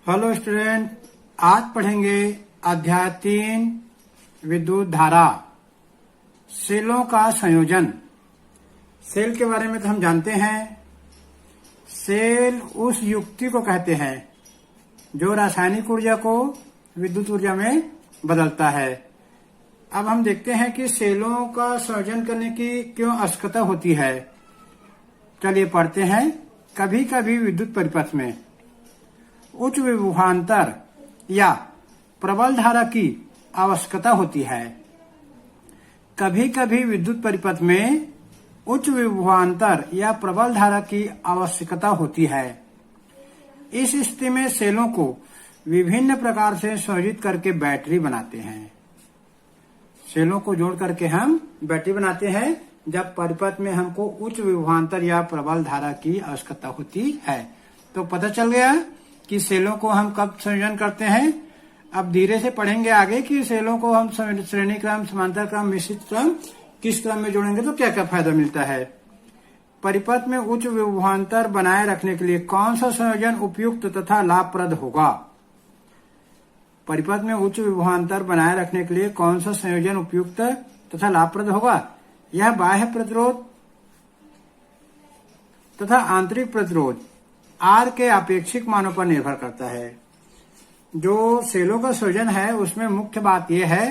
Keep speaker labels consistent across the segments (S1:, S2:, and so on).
S1: Hello student, आज पढ़ेंगे अध्याय 3 विद्युत धारा। सेलों का संयोजन। सेल के बारे में तो हम जानते हैं। सेल उस युक्ति को कहते हैं जो रासायनिक ऊर्जा को विद्युत ऊर्जा में बदलता है। अब हम देखते हैं कि सेलों का संयोजन करने की क्यों आवश्यकता होती है। चलिए पढ़ते हैं। कभी कभी विद्युत परिपथ में उच्च विभवांतर या प्रबल धारा की आवश्यकता होती है। कभी कभी विद्युत परिपथ में उच्च विभवांतर या प्रबल धारा की आवश्यकता होती है। इस स्थिति में सेलों को विभिन्न प्रकार से संयोजित करके बैटरी बनाते हैं। सेलों को जोड़ करके हम बैटरी बनाते हैं जब परिपथ में हमको उच्च विभवांतर या प्रबल धारा की आवश्यकता होती है। तो पता चल गया कि सेलों को हम कब संयोजन करते हैं। अब धीरे से पढ़ेंगे आगे कि सेलों को हम श्रेणी क्रम, समांतर क्रम, मिश्रित क्रम किस क्रम में जोड़ेंगे तो क्या क्या फायदा मिलता है। परिपथ में उच्च विभवांतर बनाए रखने के लिए कौन सा संयोजन उपयुक्त तथा लाभप्रद होगा। परिपथ में उच्च विभवांतर बनाए रखने के लिए कौन सा संयोजन उपयुक्त तथा लाभप्रद होगा। यह बाह्य प्रतिरोध तथा आंतरिक प्रतिरोध आर के अपेक्षिक मानों पर निर्भर करता है। जो सेलों का संयोजन है उसमें मुख्य बात यह है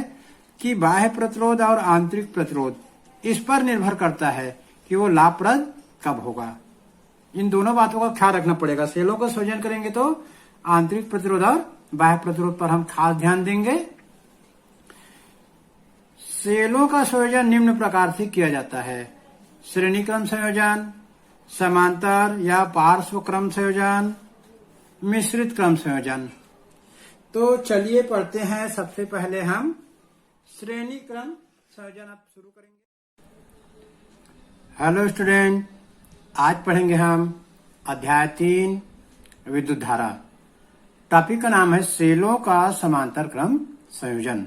S1: कि बाह्य प्रतिरोध और आंतरिक प्रतिरोध इस पर निर्भर करता है कि वो लाभप्रद कब होगा। इन दोनों बातों का ख्याल रखना पड़ेगा। सेलों का संयोजन करेंगे तो आंतरिक प्रतिरोध और बाह्य प्रतिरोध पर हम खास ध्यान देंगे। सेलों का संयोजन निम्न प्रकार से किया जाता है। श्रेणी क्रम संयोजन, समांतर या पार्श्व क्रम संयोजन, मिश्रित क्रम संयोजन। तो चलिए पढ़ते हैं। सबसे पहले हम श्रेणी क्रम संयोजन अब शुरू करेंगे। हेलो स्टूडेंट, आज पढ़ेंगे हम अध्याय 3 विद्युत धारा। टॉपिक का नाम है सेलों का समांतर क्रम संयोजन।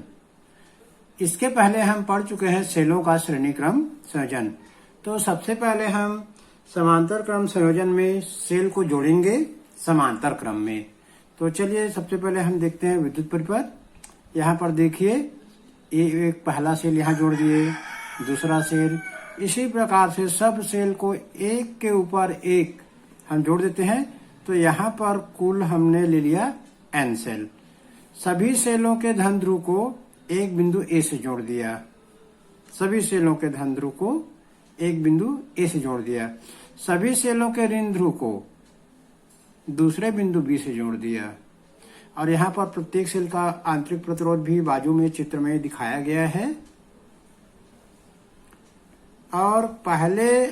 S1: इसके पहले हम पढ़ चुके हैं सेलों का श्रेणी क्रम संयोजन। तो सबसे पहले हम समांतर क्रम संयोजन में सेल को जोड़ेंगे समांतर क्रम में। तो चलिए सबसे पहले हम देखते हैं विद्युत परिपथ। यहाँ पर देखिए एक पहला सेल यहाँ जोड़ दिए, दूसरा सेल, इसी प्रकार से सब सेल को एक के ऊपर एक हम जोड़ देते हैं। तो यहाँ पर कुल हमने ले लिया n सेल। सभी सेलों के धन ध्रुव को एक बिंदु A से जोड़ दिया। सभी सेलों के धन ध्रुव को एक बिंदु A से जोड़ दिया। सभी सेलों के ऋण ध्रुव को दूसरे बिंदु B से जोड़ दिया। और यहाँ पर प्रत्येक सेल का आंतरिक प्रतिरोध भी बाजू में चित्र में दिखाया गया है। और पहले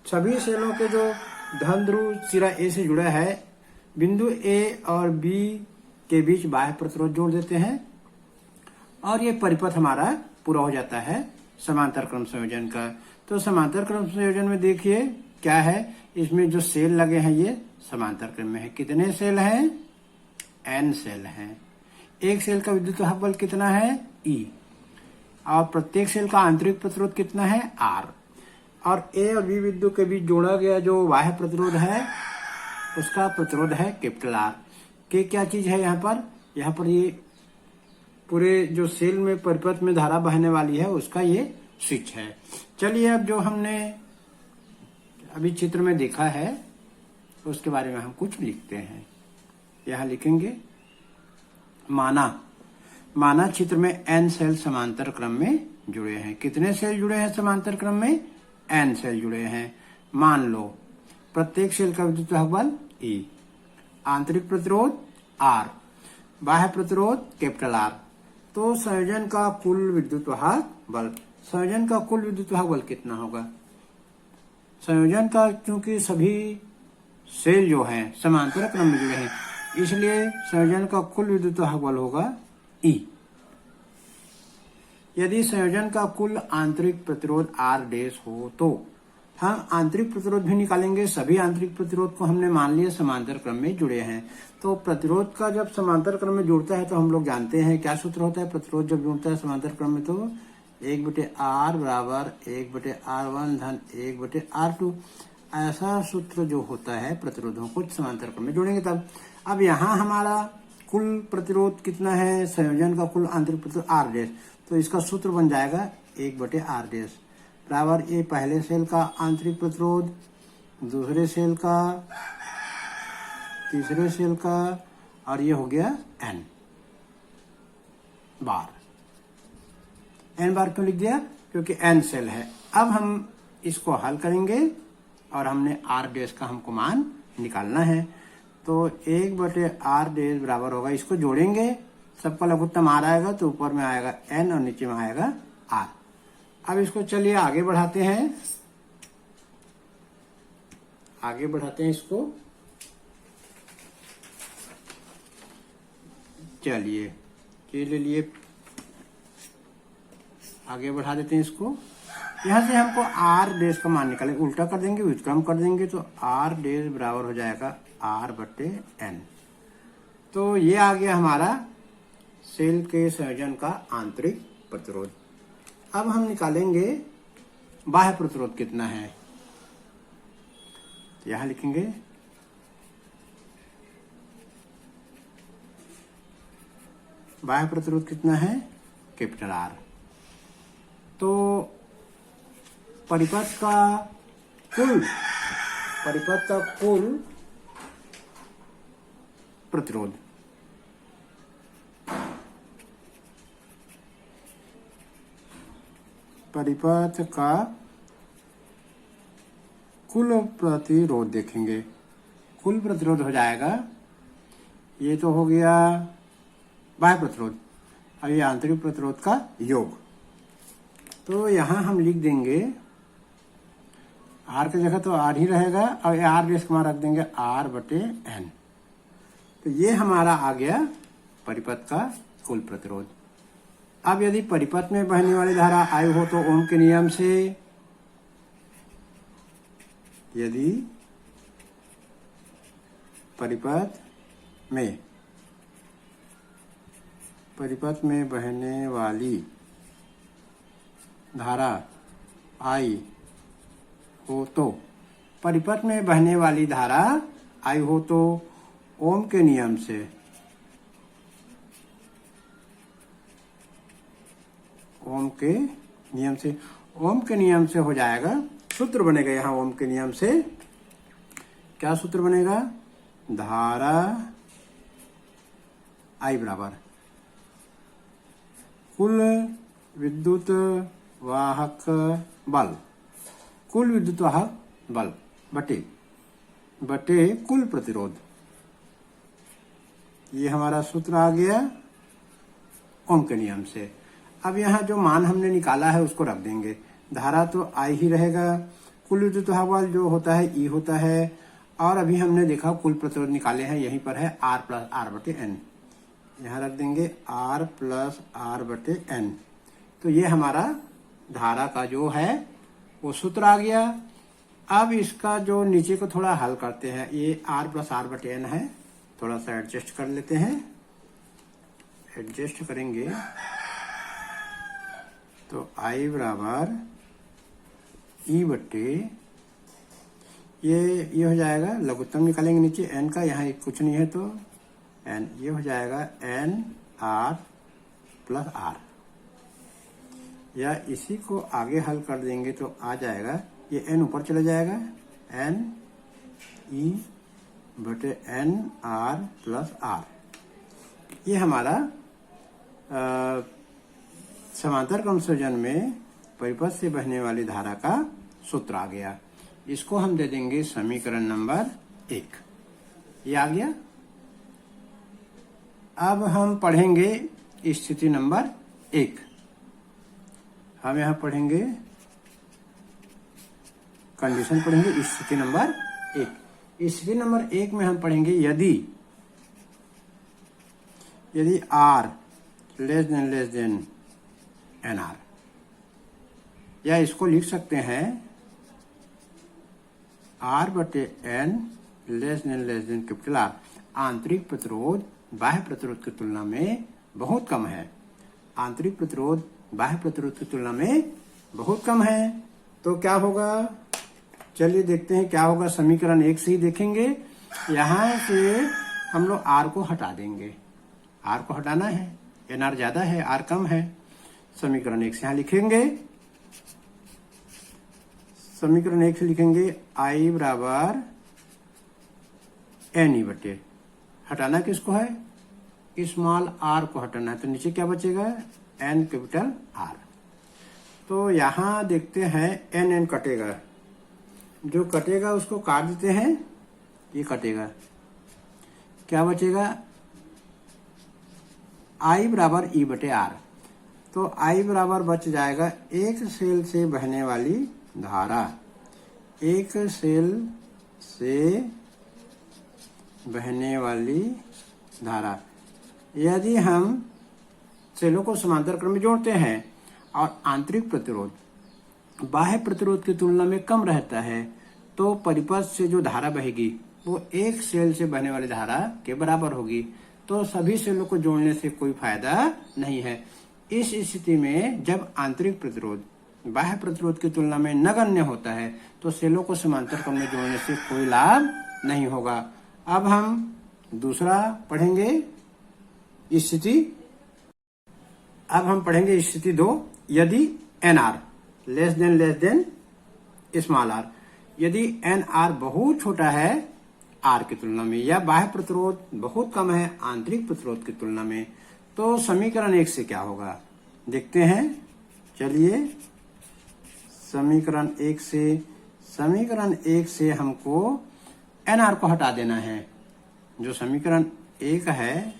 S1: सभी सेलों के जो धन ध्रुव सिरा A से जुड़ा है, बिंदु A और B के बीच बाह्य प्रतिरोध जोड़ देते हैं और ये परिपथ हमारा पूरा हो जाता है समांतर क्रम संयोजन का। तो समांतर क्रम संयोजन में देखिए क्या है, इसमें जो सेल लगे हैं ये समांतर क्रम में है। कितने सेल हैं? n सेल हैं। एक सेल का विद्युत वाहक बल कितना है? E। और प्रत्येक सेल का आंतरिक प्रतिरोध कितना है? R। और A और B बिंदु के बीच जोड़ा गया जो बाह्य प्रतिरोध है उसका प्रतिरोध है कैपिटल R। के क्या चीज है यहाँ पर ये पूरे जो सेल में परिपथ में धारा बहने वाली है उसका ये स्विच है। चलिए अब जो हमने अभी चित्र में देखा है उसके बारे में हम कुछ लिखते हैं। यहाँ लिखेंगे माना चित्र में n सेल समांतर क्रम में जुड़े हैं। कितने सेल जुड़े हैं समांतर क्रम में? n सेल जुड़े हैं। मान लो प्रत्येक सेल का विद्युत वाहक बल E, आंतरिक प्रतिरोध R, बाह्य प्रतिरोध कैपिटल R। तो संयोजन का कुल विद्युत वाहक बल, संयोजन का कुल विद्युत वाहक बल कितना होगा? संयोजन का क्योंकि सभी सेल जो हैं समांतर क्रम में जुड़े हैं इसलिए संयोजन का कुल विद्युत वाहक बल होगा E। यदि संयोजन का कुल आंतरिक प्रतिरोध R' हो तो हम आंतरिक प्रतिरोध भी निकालेंगे। सभी आंतरिक प्रतिरोध को हमने मान लिया समांतर क्रम में जुड़े हैं। तो प्रतिरोध का जब समांतर क्रम में जुड़ता है तो हम लोग जानते हैं क्या सूत्र होता है। प्रतिरोध जब जुड़ता है समांतर क्रम में तो 1/R बराबर 1/R1 धन 1/R2। ऐसा सूत्र जो होता है प्रतिरोधों को समांतर क्रम में जोड़ेंगे तब। अब यहाँ हमारा कुल प्रतिरोध कितना है, संयोजन का कुल आंतरिक प्रतिरोध आर डैश, तो इसका सूत्र बन जाएगा 1/r डैश बराबर ये पहले सेल का आंतरिक प्रतिरोध, दूसरे सेल का, तीसरे सेल का, और ये हो गया n बार। n बार क्यों लिख दिया, क्योंकि n सेल है। अब हम इसको हल करेंगे और हमने r डैश का हमको मान निकालना है, तो 1/r डैश बराबर होगा, इसको जोड़ेंगे, सबका लघुत्तम r आएगा तो ऊपर में आएगा n और नीचे में आएगा r। अब इसको चलिए आगे बढ़ाते हैं, आगे बढ़ाते हैं इसको। चलिए ये ले लिए, आगे बढ़ा देते हैं इसको। यहाँ से हमको r डैश का मान निकालेंगे, उल्टा कर देंगे, व्युत्क्रम कर देंगे, तो r डैश बराबर हो जाएगा r/n। तो ये आ गया हमारा सेल के संयोजन का आंतरिक प्रतिरोध। अब हम निकालेंगे बाह्य प्रतिरोध कितना है, यहां लिखेंगे बाह्य प्रतिरोध कितना है, कैपिटल R। तो परिपथ का कुल प्रतिरोध, परिपथ का कुल प्रतिरोध देखेंगे, कुल प्रतिरोध हो जाएगा, ये तो हो गया बाह्य प्रतिरोध, अब ये आंतरिक प्रतिरोध का योग। तो यहाँ हम लिख देंगे R की जगह तो R ही रहेगा और R डैश को रख देंगे R/n। तो ये हमारा आ गया परिपथ का कुल प्रतिरोध। अब यदि परिपथ में बहने वाली धारा I हो तो ओम के नियम से, यदि परिपथ में बहने वाली धारा I हो तो, परिपथ में बहने वाली धारा I हो तो ओम के नियम से, ओम के नियम से हो जाएगा, सूत्र बनेगा यहाँ ओम के नियम से। क्या सूत्र बनेगा, धारा I बराबर कुल विद्युत वाहक बल, कुल विद्युत वाहक बल बटे कुल प्रतिरोध। ये हमारा सूत्र आ गया ओम के नियम से। अब यहाँ जो मान हमने निकाला है उसको रख देंगे, धारा तो I ही रहेगा, कुल विद्युत वाहक बल जो होता है E होता है, और अभी हमने देखा कुल प्रतिरोध निकाले हैं, यहीं पर है R+R/n, यहाँ रख देंगे R+R/n। तो ये हमारा धारा का जो है वो सूत्र आ गया। अब इसका जो नीचे को थोड़ा हल करते हैं, ये R+R/n है, थोड़ा सा एडजस्ट कर लेते हैं, एडजस्ट करेंगे तो I बराबर E बट्टे ये हो जाएगा, लघुत्तम निकालेंगे नीचे n का, यहाँ कुछ नहीं है तो n, ये हो जाएगा nR+R, या इसी को आगे हल कर देंगे तो आ जाएगा, ये n ऊपर चला जाएगा, NE बटे nR+R। ये हमारा समांतर क्रम संयोजन में परिपथ से बहने वाली धारा का सूत्र आ गया। इसको हम दे देंगे समीकरण नंबर 1, ये आ गया। अब हम पढ़ेंगे स्थिति नंबर 1, हम यहाँ पढ़ेंगे कंडीशन, पढ़ेंगे स्थिति नंबर 1। स्थिति नंबर 1 में हम पढ़ेंगे यदि R लेस देन NR, या इसको लिख सकते हैं R/n less than capital R। आंतरिक प्रतिरोध बाह्य प्रतिरोध की तुलना में बहुत कम है, आंतरिक प्रतिरोध बाह्य प्रतिरोध की तुलना में बहुत कम है। तो क्या होगा, चलिए देखते हैं क्या होगा। समीकरण 1 से ही देखेंगे। यहाँ से हम लोग आर को हटा देंगे। आर को हटाना है, एन आर ज्यादा है, आर कम है। समीकरण 1 से यहाँ लिखेंगे। समीकरण 1 से लिखेंगे आई बराबर एन ई बटे, हटाना किसको है, स्मॉल आर को हटाना है। तो नीचे क्या बचेगा, एन कैपिटल आर। तो यहां देखते हैं एन एन कटेगा, जो कटेगा उसको काट देते हैं, ये कटेगा, क्या बचेगा, आई बराबर ई बटे आर। तो आई बराबर बच जाएगा एक सेल से बहने वाली धारा, एक सेल से बहने वाली धारा। यदि हम सेलों को समांतर क्रम में जोड़ते हैं और आंतरिक प्रतिरोध बाह्य प्रतिरोध की तुलना में कम रहता है, तो परिपथ से जो धारा बहेगी वो एक सेल से बहने वाली धारा के बराबर होगी। तो सभी सेलों को जोड़ने से कोई फायदा नहीं है। इस स्थिति में जब आंतरिक प्रतिरोध बाह्य प्रतिरोध की तुलना में नगण्य होता है, तो सेलों को समांतर क्रम में जोड़ने से कोई लाभ नहीं होगा। अब हम दूसरा पढ़ेंगे स्थिति। अब हम पढ़ेंगे स्थिति 2। यदि n r less than small r, यदि एन आर बहुत छोटा है आर की तुलना में, या बाह्य प्रतिरोध बहुत कम है आंतरिक प्रतिरोध की तुलना में, तो समीकरण 1 से क्या होगा देखते हैं। चलिए समीकरण 1 से हमको एन आर को हटा देना है। जो समीकरण 1 है,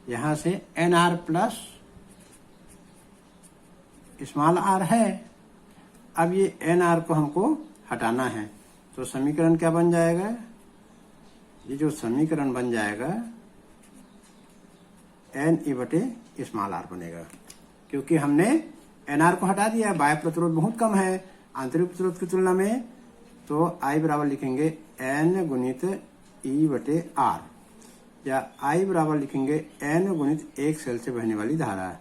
S1: यहां से n r plus small r है। अब ये एन आर को हमको हटाना है, तो समीकरण क्या बन जाएगा, ये जो समीकरण बन जाएगा एन ई बटे स्मॉल आर बनेगा, क्योंकि हमने एन आर को हटा दिया। बाह्य प्रतिरोध बहुत कम है आंतरिक प्रतिरोध की तुलना में, तो आई बराबर लिखेंगे एन गुणित ई बटे आर, या आई बराबर लिखेंगे एन गुणित एक सेल से बहने वाली धारा,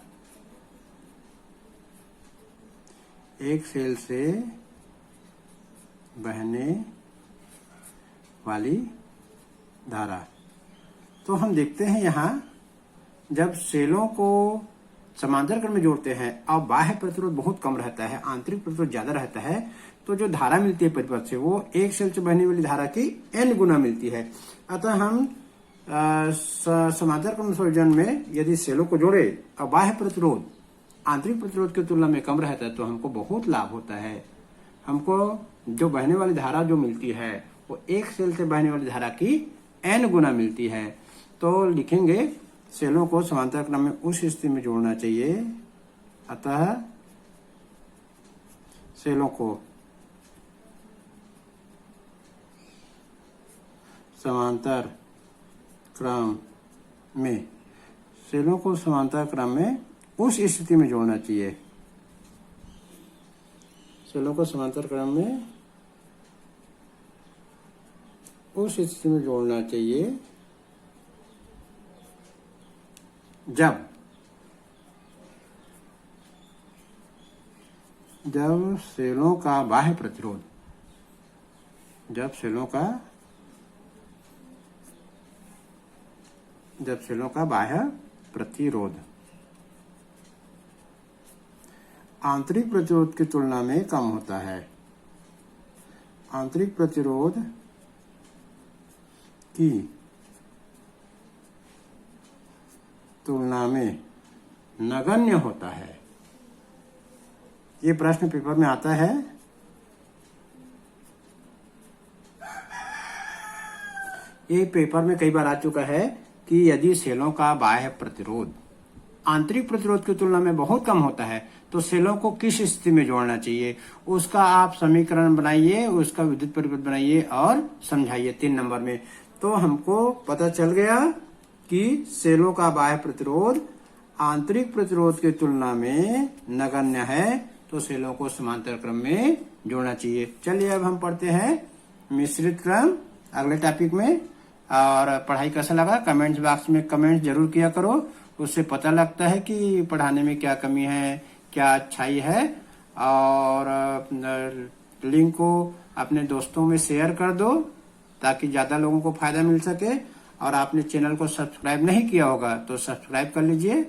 S1: एक सेल से बहने वाली धारा। तो हम देखते हैं यहां जब सेलों को समांतर क्रम में जोड़ते हैं और बाह्य प्रतिरोध बहुत कम रहता है, आंतरिक प्रतिरोध ज्यादा रहता है, तो जो धारा मिलती है परिपथ से वो एक सेल से बहने वाली धारा की n गुना मिलती है। अतः हम समांतर क्रम संयोजन में यदि सेलों को जोड़े और बाह्य प्रतिरोध आंतरिक प्रतिरोध की तुलना में कम रहता है, तो हमको बहुत लाभ होता है। हमको जो बहने वाली धारा जो मिलती है वो एक सेल से बहने वाली धारा की n गुना मिलती है। तो लिखेंगे सेलों को समांतर क्रम में उस स्थिति में जोड़ना चाहिए। अतः सेलों को समांतर क्रम में, सेलों को समांतर क्रम में उस स्थिति में जोड़ना चाहिए। सेलों को समांतर क्रम में उस स्थिति में जोड़ना चाहिए जब सेलों का बाह्य प्रतिरोध, जब सेलों का बाह्य प्रतिरोध आंतरिक प्रतिरोध की तुलना में कम होता है। आंतरिक प्रतिरोध की तुलना में नगण्य होता है। ये प्रश्न पेपर में आता है। ये पेपर में कई बार आ चुका है कि यदि सेलों का बाह्य प्रतिरोध आंतरिक प्रतिरोध की तुलना में बहुत कम होता है, तो सेलों को किस स्थिति में जोड़ना चाहिए, उसका आप समीकरण बनाइए, उसका विद्युत परिपथ बनाइए और समझाइए 3 नंबर में। तो हमको पता चल गया कि सेलों का बाह्य प्रतिरोध आंतरिक प्रतिरोध की तुलना में नगण्य है, तो सेलों को समांतर क्रम में जोड़ना चाहिए। चलिए अब हम पढ़ते हैं मिश्रित क्रम अगले टॉपिक में। और पढ़ाई कैसा लगा कमेंट्स बॉक्स में कमेंट जरूर किया करो, उससे पता लगता है कि पढ़ाने में क्या कमी है, क्या अच्छाई है। और लिंक को अपने दोस्तों में शेयर कर दो ताकि ज्यादा लोगों को फायदा मिल सके। और आपने चैनल को सब्सक्राइब नहीं किया होगा तो सब्सक्राइब कर लीजिए।